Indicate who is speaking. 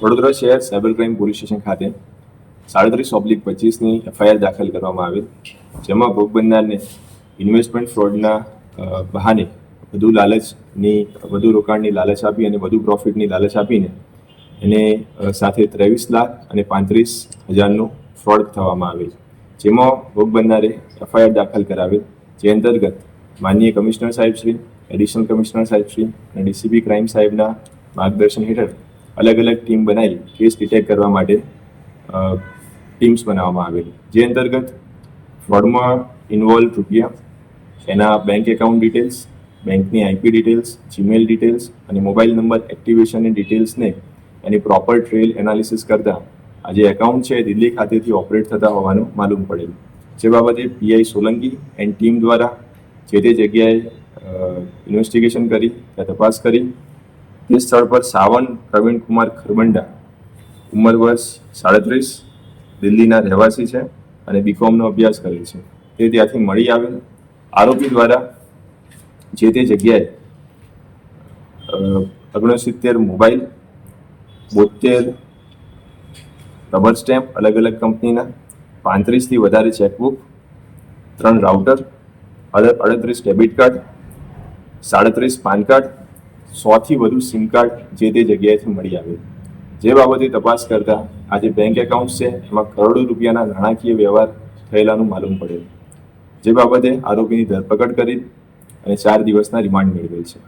Speaker 1: વડોદરા શહેર cyber crime police station ખાતે 37/25ની FIR દાખલ કરવામાં આવેલ, જેમાં ભોગ બનનારને ઇન્વેસ્ટમેન્ટ ફ્રોડના બહાને વધુ રોકાણની લાલચ આપી અને વધુ પ્રોફિટની લાલચ આપીને એને સાથે 23 લાખ અને 35,000નો ફ્રોડ થવામાં આવેલ, જેમાં ભોગ બનનારે FIR દાખલ કરાવેલ, જે અંતર્ગત માનનીય કમિશનર સાહેબશ્રી, એડિશનલ કમિશનર સાહેબશ્રી અને DCP ક્રાઇમ સાહેબના માર્ગદર્શન હેઠળ અલગ અલગ ટીમ બનાવી કેસ ડિટેક્ટ કરવા માટે ટીમ્સ બનાવવામાં આવેલી, જે અંતર્ગત ફ્રોડમાં ઇન્વોલ્વ રૂપિયા, એના બેંક એકાઉન્ટ ડિટેલ્સ, બેંકની IP ડિટેલ્સ, જીમેલ ડિટેલ્સ અને મોબાઈલ નંબર એક્ટિવેશનની ડિટેલ્સને એની પ્રોપર ટ્રેલ એનાલિસિસ કરતા આ જે એકાઉન્ટ છે દિલ્હી ખાતેથી ઓપરેટ થતા હોવાનું માલુમ પડેલું, જે બાબતે PI સોલંકી એન્ડ ટીમ દ્વારા જે તે જગ્યાએ ઇન્વેસ્ટિગેશન કરી, ત્યાં તપાસ કરી તે સ્થળ પર સાવન પ્રવીણકુમાર ખરબંડા, ઉંમર વર્ષ 37, દિલ્હીના રહેવાસી છે અને BComનો અભ્યાસ કરેલ છે, તે ત્યાંથી મળી આવેલ. આરોપી દ્વારા જે તે જગ્યાએ 69 મોબાઈલ, 72 રબર સ્ટેમ્પ અલગ અલગ કંપનીના, 35થી વધારે chequebook, 3 router, 38 debit card, 37 PAN card, 100થી વધુ સિમ કાર્ડ જે તે જગ્યાએથી મળી આવેલ, જે બાબતે તપાસ કરતા આ જે બેંક એકાઉન્ટ છે એમાં કરોડો રૂપિયાના નાણાકીય વ્યવહાર થયેલાનું માલુમ પડેલ, જે બાબતે આરોપીની ધરપકડ કરી અને 4 દિવસના રિમાન્ડ મેળવેલ છે.